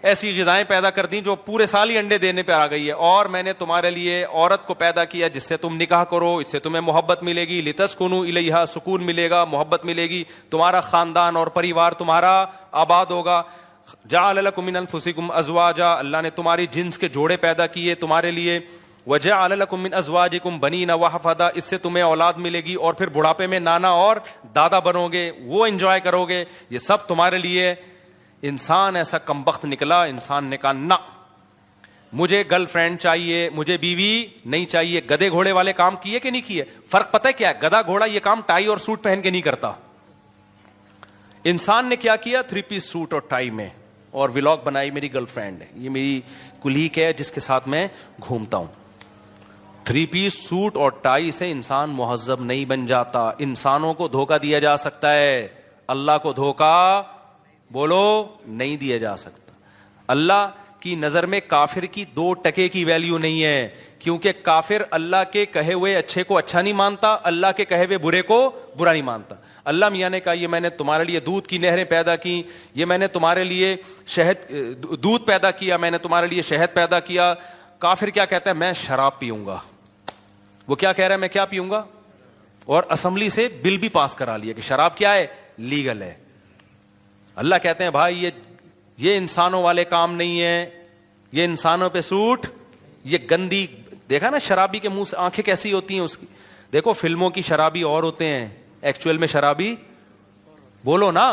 ایسی غذائیں پیدا کر دیں جو پورے سال ہی انڈے دینے پہ آ گئی ہے. اور میں نے تمہارے لیے عورت کو پیدا کیا جس سے تم نکاح کرو، اس سے تمہیں محبت ملے گی، لتسکنوا الیہا، سکون ملے گا، محبت ملے گی، تمہارا خاندان اور پریوار تمہارا آباد ہوگا. جعل لکم من انفسکم ازواجا، اللہ نے تمہاری جنس کے جوڑے پیدا کیے تمہارے لیے. وجعل لکم من ازواجکم بنین وحفدا، اس سے تمہیں اولاد ملے گی اور پھر بڑھاپے میں نانا اور دادا بنو گے، وہ انجوائے کرو گے، یہ سب تمہارے لیے. انسان ایسا کمبخت نکلا، انسان نے کہا نہ مجھے گرل فرینڈ چاہیے، مجھے بیوی نہیں چاہیے. گدے گھوڑے والے کام کیے کہ نہیں کیے؟ فرق پتہ ہے کیا ہے؟ گدھا گھوڑا یہ کام ٹائی اور سوٹ پہن کے نہیں کرتا. انسان نے کیا کیا؟ 3 پیس سوٹ اور ٹائی میں، اور ولاگ بنائی میری گرل فرینڈ ہے، یہ میری کلیگ ہے جس کے ساتھ میں گھومتا ہوں. 3 پیس سوٹ اور ٹائی سے انسان مہذب نہیں بن جاتا. انسانوں کو دھوکہ دیا جا سکتا ہے، اللہ کو دھوکہ بولو نہیں دیا جا سکتا. اللہ کی نظر میں کافر کی 2 ٹکے کی ویلیو نہیں ہے، کیونکہ کافر اللہ کے کہے ہوئے اچھے کو اچھا نہیں مانتا، اللہ کے کہے ہوئے برے کو برا نہیں مانتا. اللہ میاں نے کہا یہ میں نے تمہارے لیے دودھ کی نہریں پیدا کی، یہ میں نے تمہارے لیے دودھ پیدا کیا، میں نے تمہارے لیے شہد پیدا کیا. کافر کیا کہتا ہے؟ میں شراب پیوں گا. وہ کیا کہہ رہا ہے؟ میں کیا پیوں گا؟ اور اسمبلی سے بل بھی پاس کرا لیا کہ شراب کیا ہے؟ لیگل ہے. اللہ کہتے ہیں بھائی یہ انسانوں والے کام نہیں ہے، یہ انسانوں پہ سوٹ، یہ گندی. دیکھا نا شرابی کے منہ سے آنکھیں کیسی ہوتی ہیں اس کی؟ دیکھو فلموں کی شرابی اور ہوتے ہیں، ایکچوئل میں شرابی بولو نا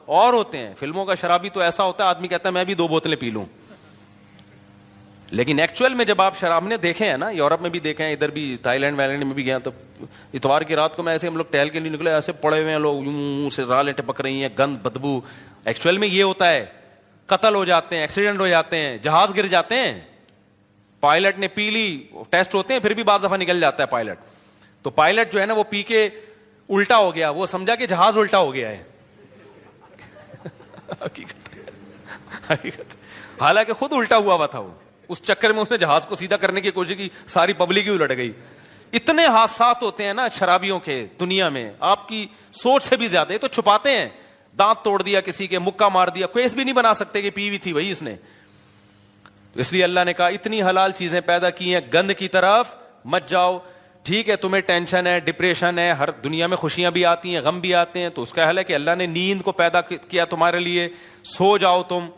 اور ہوتے ہیں. فلموں کا شرابی تو ایسا ہوتا ہے آدمی کہتا ہے میں بھی 2 بوتلیں پی لوں، لیکن ایکچوئل میں جب آپ شراب نے دیکھے ہیں نا، یورپ میں بھی دیکھے ہیں، ادھر بھی تھائی لینڈ وائلینڈ میں بھی گیا، تو اتوار کی رات کو میں ایسے ہم لوگ ٹہل کے لیے نکلے، ایسے پڑے ہوئے ہیں لوگ، منہ سے رالیں ٹپک رہی ہیں، گند بدبو. ایکچوئل میں یہ ہوتا ہے، قتل ہو جاتے ہیں، ایکسیڈنٹ ہو جاتے ہیں، جہاز گر جاتے ہیں، پائلٹ نے پی لی، ٹیسٹ ہوتے ہیں پھر بھی بعض دفعہ نکل جاتا ہے پائلٹ. تو پائلٹ جو ہے نا وہ پی کے الٹا ہو گیا، وہ سمجھا کہ جہاز الٹا ہو گیا ہے. حقیقت حالانکہ خود الٹا ہوا تھا. وہ اس چکر میں اس نے جہاز کو سیدھا کرنے کی کوشش کی، ساری پبلک ہی الٹ گئی. اتنے حادثات ہوتے ہیں نا شرابیوں کے دنیا میں، آپ کی سوچ سے بھی زیادہ. یہ تو چھپاتے ہیں، دانت توڑ دیا کسی کے، مکہ مار دیا، کیس بھی نہیں بنا سکتے کہ پی ہوئی تھی وہی اس نے. اس لیے اللہ نے کہا اتنی حلال چیزیں پیدا کی ہیں، گند کی طرف مت جاؤ. ٹھیک ہے تمہیں ٹینشن ہے، ڈپریشن ہے، ہر دنیا میں خوشیاں بھی آتی ہیں، غم بھی آتے ہیں، تو اس کا حل ہے کہ اللہ نے نیند کو پیدا کیا تمہارے لیے، سو جاؤ تم.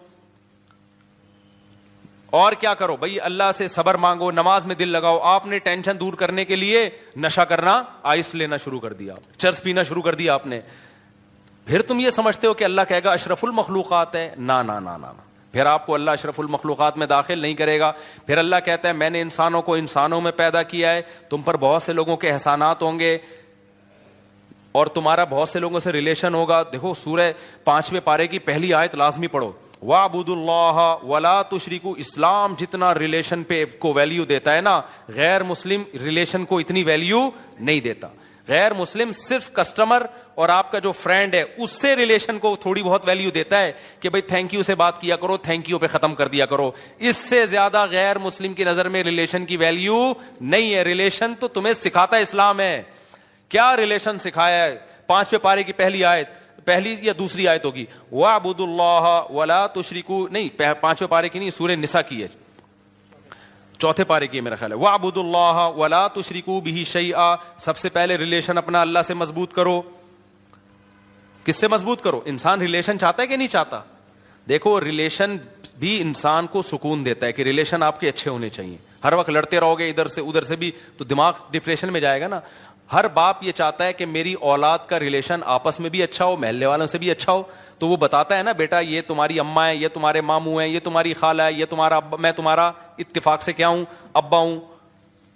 اور کیا کرو بھائی, اللہ سے صبر مانگو, نماز میں دل لگاؤ. آپ نے ٹینشن دور کرنے کے لیے نشہ کرنا, آئس لینا شروع کر دیا, چرس پینا شروع کر دیا آپ نے. پھر تم یہ سمجھتے ہو کہ اللہ کہے گا اشرف المخلوقات ہے. نا نا نا نا, پھر آپ کو اللہ اشرف المخلوقات میں داخل نہیں کرے گا. پھر اللہ کہتا ہے میں نے انسانوں کو انسانوں میں پیدا کیا ہے, تم پر بہت سے لوگوں کے احسانات ہوں گے اور تمہارا بہت سے لوگوں سے ریلیشن ہوگا. دیکھو سورہ 5ویں پارے کی پہلی آیت لازمی پڑھو, وَاعْبُدُوا اللَّهَ وَلَا تُشْرِكُوا. اسلام جتنا ریلیشن پہ کو ویلیو دیتا ہے نا, غیر مسلم ریلیشن کو اتنی ویلیو نہیں دیتا. غیر مسلم صرف کسٹمر اور آپ کا جو فرینڈ ہے اس سے ریلیشن کو تھوڑی بہت ویلیو دیتا ہے کہ بھائی تھینک یو سے بات کیا کرو, تھینک یو پہ ختم کر دیا کرو. اس سے زیادہ غیر مسلم کی نظر میں ریلیشن کی ویلیو نہیں ہے. ریلیشن تو تمہیں سکھاتا ہے اسلام ہے. کیا ریلیشن سکھایا ہے؟ 5ویں پارے کی پہلی آیت, پہلی یا دوسری آیت ہوگی, وَاعْبُدُوا اللَّهَ وَلَا تُشْرِكُوا, نہیں 5ویں پارے کی نہیں, سورہ نساء کی ہے, 4تھے پارے کی ہے میرا خیال ہے. وَاعْبُدُوا اللَّهَ وَلَا تُشْرِكُوا بِهِ شَيْئًا. سب سے پہلے ریلیشن اپنا اللہ سے مضبوط کرو. کس سے مضبوط کرو؟ انسان ریلیشن چاہتا ہے کہ نہیں چاہتا؟ دیکھو ریلیشن بھی انسان کو سکون دیتا ہے کہ ریلیشن آپ کے اچھے ہونے چاہیے. ہر وقت لڑتے رہو گے ادھر سے ادھر سے بھی تو دماغ ڈپریشن میں جائے گا نا. ہر باپ یہ چاہتا ہے کہ میری اولاد کا ریلیشن آپس میں بھی اچھا ہو, محلے والوں سے بھی اچھا ہو. تو وہ بتاتا ہے نا, بیٹا یہ تمہاری اماں ہے, یہ تمہارے ماموں ہیں, یہ تمہاری خالہ ہے, یہ تمہارا ابا, میں تمہارا اتفاق سے کیا ہوں, ابا ہوں.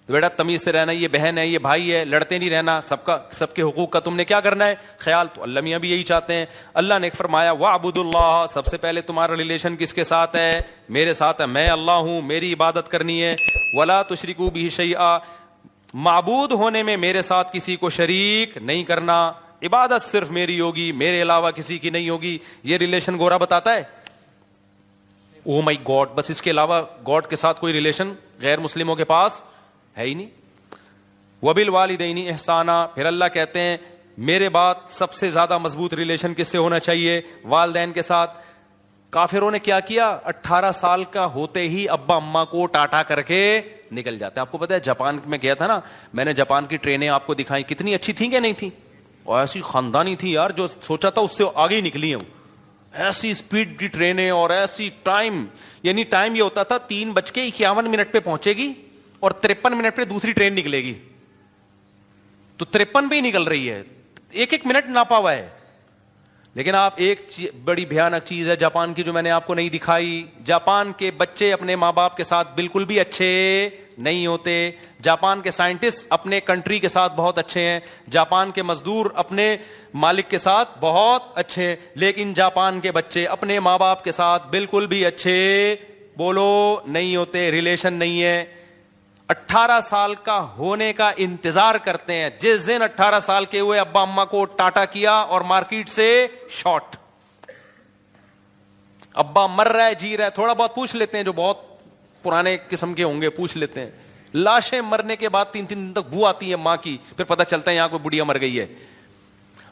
بیٹا تمیز سے رہنا, یہ بہن ہے, یہ بھائی ہے, لڑتے نہیں رہنا, سب کے حقوق کا تم نے کیا کرنا ہے خیال. تو اللہ میاں بھی یہی چاہتے ہیں. اللہ نے فرمایا وَاعْبُدُوا اللَّهَ, سب سے پہلے تمہارا ریلیشن کس کے ساتھ ہے؟ میرے ساتھ ہے, میں اللہ ہوں, میری عبادت کرنی ہے. وَلَا تُشْرِكُوا بِهِ شَيْئًا, معبود ہونے میں میرے ساتھ کسی کو شریک نہیں کرنا, عبادت صرف میری ہوگی, میرے علاوہ کسی کی نہیں ہوگی. یہ ریلیشن گورا بتاتا ہے, او مائی گاڈ, بس اس کے علاوہ گاڈ کے ساتھ کوئی ریلیشن غیر مسلموں کے پاس ہے ہی نہیں. وَبِالْوَالِدَيْنِ إِحْسَانًا, پھر اللہ کہتے ہیں میرے بعد سب سے زیادہ مضبوط ریلیشن کس سے ہونا چاہیے؟ والدین کے ساتھ. کافروں نے کیا کیا؟ 18 سال کا ہوتے ہی ابا اماں کو ٹاٹا کر کے نکل جاتے. آپ کو پتا ہے جاپان میں گیا تھا نا, میں نے جاپان کی ٹرینیں آپ کو دکھائی, کتنی اچھی تھیں کہ نہیں تھیں, اور ایسی خاندانی تھی یار, جو سوچا تھا اس سے آگے ہی نکلی ہیں. ایسی اسپیڈ کی ٹرینیں اور ایسی ٹائم, یعنی ٹائم یہ ہوتا تھا 3:51 پہ پہنچے گی اور 53 پہ دوسری ٹرین نکلے گی, تو 53 پہ ہی نکل رہی ہے, ایک منٹ ناپا ہوا ہے. لیکن آپ ایک بڑی بھیانک چیز ہے جاپان کی جو میں نے آپ کو نہیں دکھائی, جاپان کے بچے اپنے ماں باپ کے ساتھ بالکل بھی اچھے نہیں ہوتے. جاپان کے سائنٹسٹ اپنے کنٹری کے ساتھ بہت اچھے ہیں, جاپان کے مزدور اپنے مالک کے ساتھ بہت اچھے ہیں, لیکن جاپان کے بچے اپنے ماں باپ کے ساتھ بالکل بھی اچھے بولو نہیں ہوتے. ریلیشن نہیں ہے. 18 سال کا ہونے کا انتظار کرتے ہیں, جس دن 18 سال کے ہوئے ابا اماں کو ٹاٹا کیا اور مارکیٹ سے شارٹ. ابا مر رہا ہے, جی رہا ہے, تھوڑا بہت پوچھ لیتے ہیں, جو بہت پرانے قسم کے ہوں گے پوچھ لیتے ہیں. لاشیں مرنے کے بعد 3 دن تک بو آتی ہے ماں کی, پھر پتہ چلتا ہے یہاں کوئی بڑھیا مر گئی ہے.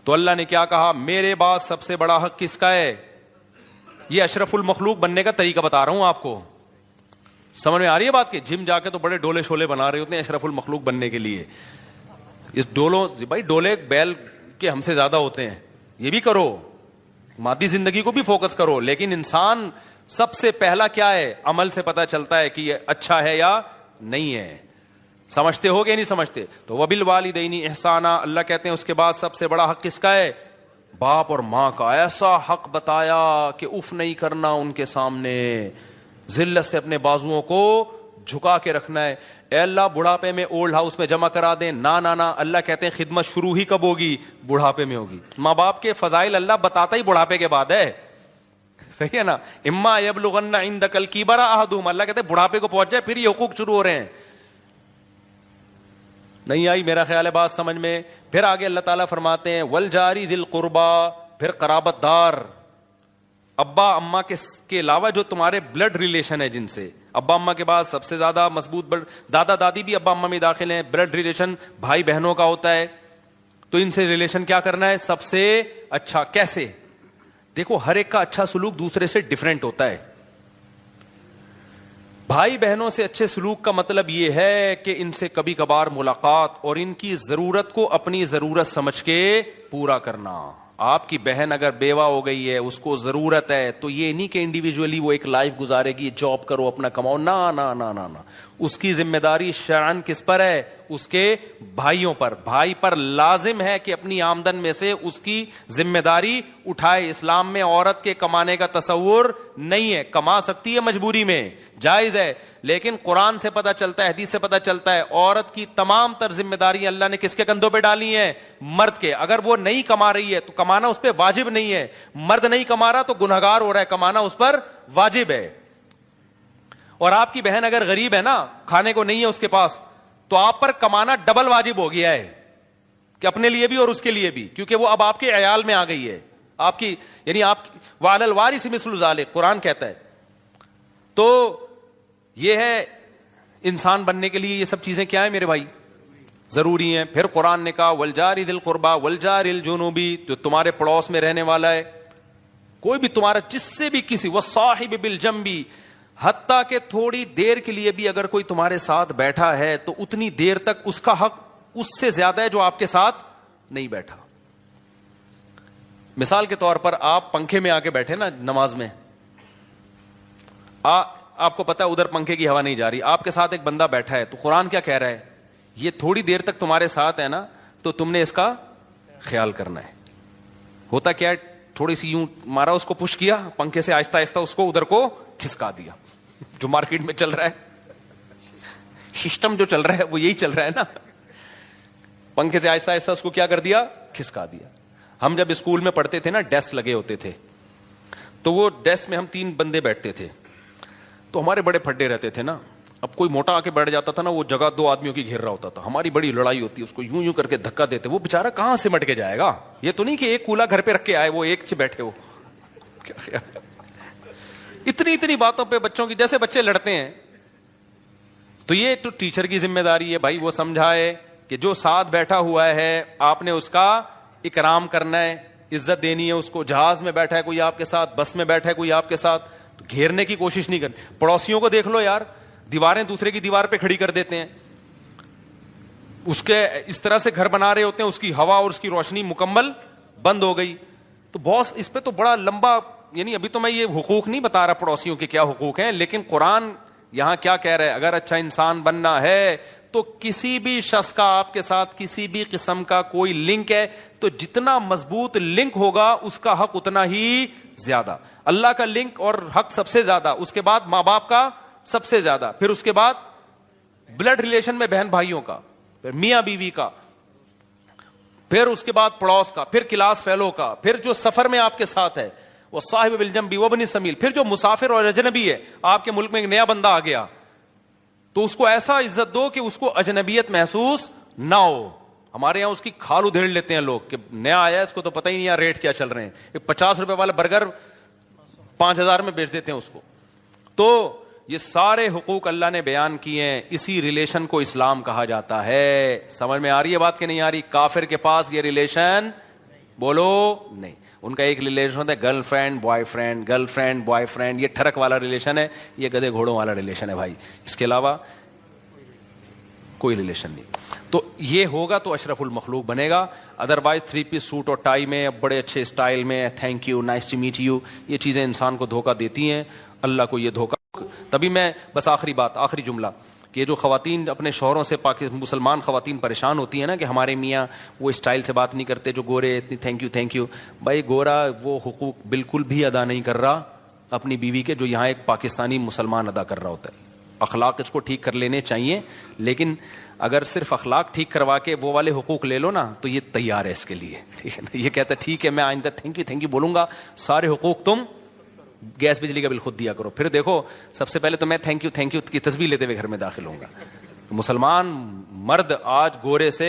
تو اللہ نے کیا کہا, میرے بعد سب سے بڑا حق کس کا ہے؟ یہ اشرف المخلوق بننے کا طریقہ بتا رہا ہوں آپ کو. سمجھ میں آ رہی ہے بات؟ کہ جم جا کے تو بڑے ڈولے شولے بنا رہے ہوتے ہیں اشرف المخلوق بننے کے لیے. اس ڈولوں, بھائی ڈولے بیل کے ہم سے زیادہ ہوتے ہیں, یہ بھی کرو, مادی زندگی کو بھی فوکس کرو, لیکن انسان سب سے پہلا کیا ہے؟ عمل سے پتا چلتا ہے کہ یہ اچھا ہے یا نہیں ہے. سمجھتے ہو گے نہیں سمجھتے؟ تو وبالوالدین احسانا, اللہ کہتے ہیں اس کے بعد سب سے بڑا حق کس کا ہے؟ باپ اور ماں کا. ایسا حق بتایا کہ اف نہیں کرنا ان کے سامنے, ذلت سے اپنے بازوؤں کو جھکا کے رکھنا ہے. اے اللہ بڑھاپے میں اولڈ ہاؤس میں جمع کرا دیں, نا. اللہ کہتے ہیں خدمت شروع ہی کب ہوگی؟ بڑھاپے میں ہوگی. ماں باپ کے فضائل اللہ بتاتا ہی بڑھاپے کے بعد ہے, صحیح ہے نا. اما یبلغن عندک الکبر احدہما, اللہ کہتے ہیں بڑھاپے کو پہنچ جائے پھر یہ حقوق شروع ہو رہے ہیں. نہیں آئی میرا خیال ہے بات سمجھ میں؟ پھر آگے اللہ تعالیٰ فرماتے ہیں والجاری ذی القربا, پھر قرابت دار, ابا اماں کے علاوہ جو تمہارے بلڈ ریلیشن ہے جن سے, ابا اماں کے بعد سب سے زیادہ مضبوط دادا دادی بھی ابا اماں میں داخل ہیں. بلڈ ریلیشن بھائی بہنوں کا ہوتا ہے, تو ان سے ریلیشن کیا کرنا ہے سب سے اچھا. کیسے؟ دیکھو ہر ایک کا اچھا سلوک دوسرے سے ڈیفرنٹ ہوتا ہے. بھائی بہنوں سے اچھے سلوک کا مطلب یہ ہے کہ ان سے کبھی کبھار ملاقات اور ان کی ضرورت کو اپنی ضرورت سمجھ کے پورا کرنا. آپ کی بہن اگر بیوہ ہو گئی ہے, اس کو ضرورت ہے, تو یہ نہیں کہ انڈیویجولی وہ ایک لائف گزارے گی, جاب کرو اپنا کماؤ, نا نا نا نا نا. اس کی ذمہ داری شرعاً کس پر ہے؟ اس کے بھائیوں پر. بھائی پر لازم ہے کہ اپنی آمدن میں سے اس کی ذمہ داری اٹھائے. اسلام میں عورت کے کمانے کا تصور نہیں ہے. کما سکتی ہے مجبوری میں, جائز ہے, لیکن قرآن سے پتہ چلتا ہے, حدیث سے پتہ چلتا ہے, عورت کی تمام تر ذمہ داری اللہ نے کس کے کندھوں پہ ڈالی ہیں؟ مرد کے. اگر وہ نہیں کما رہی ہے تو کمانا اس پہ واجب نہیں ہے. مرد نہیں کما رہا تو گنہگار ہو رہا ہے, کمانا اس پر واجب ہے. اور آپ کی بہن اگر غریب ہے نا, کھانے کو نہیں ہے اس کے پاس, تو آپ پر کمانا ڈبل واجب ہو گیا ہے, کہ اپنے لیے بھی اور اس کے لیے بھی, کیونکہ وہ اب آپ کے عیال میں آ گئی ہے. آپ کی یعنی آپ وعلی الوارث مثل ذلک قرآن کہتا ہے. تو یہ ہے انسان بننے کے لیے یہ سب چیزیں کیا ہیں میرے بھائی؟ ضروری ہیں. پھر قرآن نے کہا والجار ذی القربی والجار الجنوبی, جو تمہارے پڑوس میں رہنے والا ہے, کوئی بھی تمہارا جس سے بھی کسی, والصاحب بالجنبی, حتیٰ کہ تھوڑی دیر کے لیے بھی اگر کوئی تمہارے ساتھ بیٹھا ہے تو اتنی دیر تک اس کا حق اس سے زیادہ ہے جو آپ کے ساتھ نہیں بیٹھا. مثال کے طور پر آپ پنکھے میں آ کے بیٹھے نا نماز میں, آپ کو پتا ہے ادھر پنکھے کی ہوا نہیں جا رہی, آپ کے ساتھ ایک بندہ بیٹھا ہے, تو قرآن کیا کہہ رہا ہے؟ یہ تھوڑی دیر تک تمہارے ساتھ ہے نا, تو تم نے اس کا خیال کرنا ہے. ہوتا کیا ہے, تھوڑی سی یوں مارا, اس کو پش کیا پنکھے سے, آہستہ آہستہ اس کو ادھر کو کھسکا دیا. جو مارکیٹ میں چل رہا ہے, سسٹم جو چل رہا ہے وہ یہی چل رہا ہے نا, پنکھے سے آہستہ آہستہ اس کو کیا کر دیا؟ کھسکا دیا. ہم جب اسکول میں پڑھتے تھے نا, ڈیسک لگے ہوتے تھے, تو وہ ڈیسک میں ہم 3 بندے بیٹھتے تھے, تو ہمارے بڑے پھڈے رہتے تھے نا. اب کوئی موٹا آ کے بیٹھ جاتا تھا نا, وہ جگہ 2 آدمیوں کی گھیر رہا ہوتا تھا, ہماری بڑی لڑائی ہوتی, اس کو یوں یوں کر کے دھکا دیتے. وہ بےچارا کہاں سے مٹ کے جائے گا؟ یہ تو نہیں کہ ایک کولا گھر پہ رکھ کے آئے, وہ ایک سے بیٹھے ہو. اتنی باتوں پہ بچوں کی, جیسے بچے لڑتے ہیں. تو یہ تو ٹیچر کی ذمہ داری ہے بھائی, وہ سمجھائے کہ جو ساتھ بیٹھا ہوا ہے آپ نے اس کا اکرام کرنا ہے, عزت دینی ہے اس کو. جہاز میں بیٹھا ہے کوئی آپ کے ساتھ, بس میں بیٹھا ہے کوئی آپ کے ساتھ, تو گھیرنے کی کوشش نہیں کرنی. پڑوسیوں کو دیکھ لو یار, دیواریں دوسرے کی دیوار پہ کھڑی کر دیتے ہیں, اس کے اس طرح سے گھر بنا رہے ہوتے ہیں, اس کی ہوا اور اس کی روشنی مکمل بند ہو گئی. تو باس اس پہ تو بڑا لمبا, یعنی ابھی تو میں یہ حقوق نہیں بتا رہا پڑوسیوں کے کیا حقوق ہیں, لیکن قرآن یہاں کیا کہہ رہا ہے؟ اگر اچھا انسان بننا ہے تو کسی بھی شخص کا آپ کے ساتھ کسی بھی قسم کا کوئی لنک ہے, تو جتنا مضبوط لنک ہوگا اس کا حق اتنا ہی زیادہ. اللہ کا لنک اور حق سب سے زیادہ, اس کے بعد ماں باپ کا سب سے زیادہ, پھر اس کے بعد بلڈ ریلیشن میں بہن بھائیوں کا, پھر میاں بیوی کا, پھر اس کے بعد پڑوس کا, پھر کلاس فیلو کا, پھر جو سفر میں آپ کے ساتھ ہے وہ صاحب بالجنبی وابن السبیل, پھر جو مسافر اور اجنبی ہے, آپ کے ملک میں ایک نیا بندہ آ گیا تو اس کو ایسا عزت دو کہ اس کو اجنبیت محسوس نہ ہو. ہمارے یہاں اس کی کھال ادھیڑ لیتے ہیں لوگ کہ نیا آیا ہے, اس کو تو پتہ ہی نہیں ریٹ کیا چل رہے ہیں, ایک 50 روپے والا برگر 5000 میں بیچ دیتے ہیں اس کو. تو یہ سارے حقوق اللہ نے بیان کیے ہیں, اسی ریلیشن کو اسلام کہا جاتا ہے. سمجھ میں آ رہی ہے بات کہ نہیں آ رہی؟ کافر کے پاس یہ ریلیشن بولو نہیں. ان کا ایک ریلیشن ہوتا ہے girl friend boy friend, girl friend boy friend, یہ ٹھڑک والا ریلیشن ہے, یہ گدے گھوڑوں والا ریلیشن ہے بھائی, اس کے علاوہ کوئی ریلیشن نہیں. تو یہ ہوگا تو اشرف المخلوق بنے گا. ادروائز 3 پیس سوٹ اور ٹائی میں, بڑے اچھے اسٹائل میں, thank you, nice to meet you, یہ چیزیں انسان کو دھوکہ دیتی ہیں. اللہ کو یہ دھوکہ. تبھی میں بس آخری بات, آخری جملہ, کہ جو خواتین اپنے شوہروں سے مسلمان خواتین پریشان ہوتی ہیں نا کہ ہمارے میاں وہ اسٹائل سے بات نہیں کرتے, جو گورے اتنی تھینک یو. بھائی گورا وہ حقوق بالکل بھی ادا نہیں کر رہا اپنی بیوی کے, جو یہاں ایک پاکستانی مسلمان ادا کر رہا ہوتا ہے. اخلاق اس کو ٹھیک کر لینے چاہیے, لیکن اگر صرف اخلاق ٹھیک کروا کے وہ والے حقوق لے لو نا تو یہ تیار ہے اس کے لیے, ٹھیک ہے نا. یہ کہتا ہے ٹھیک ہے میں آئندہ تھینک یو بولوں گا, سارے حقوق تم گیس بجلی کا بل خود دیا کرو. پھر دیکھو سب سے پہلے تو میں تھینک یو کی تسبیح لیتے ہوئے گھر میں داخل ہوں گا. مسلمان مرد آج گورے سے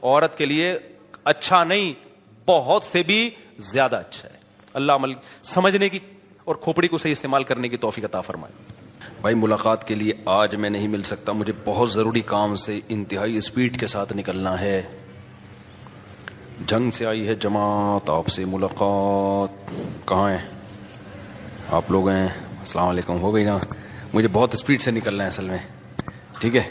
عورت کے لیے اچھا نہیں, بہت سے بھی زیادہ اچھا ہے. اللہ عمل سمجھنے کی اور کھوپڑی کو صحیح استعمال کرنے کی توفیق عطا فرمائے. بھائی ملاقات کے لیے آج میں نہیں مل سکتا, مجھے بہت ضروری کام سے انتہائی اسپیڈ کے ساتھ نکلنا ہے. جنگ سے آئی ہے جماعت, آپ سے ملاقات. کہاں ہیں آپ لوگ؟ ہیں السلام علیکم. ہو گئی نا, مجھے بہت اسپیڈ سے نکلنا ہے اصل میں, ٹھیک ہے.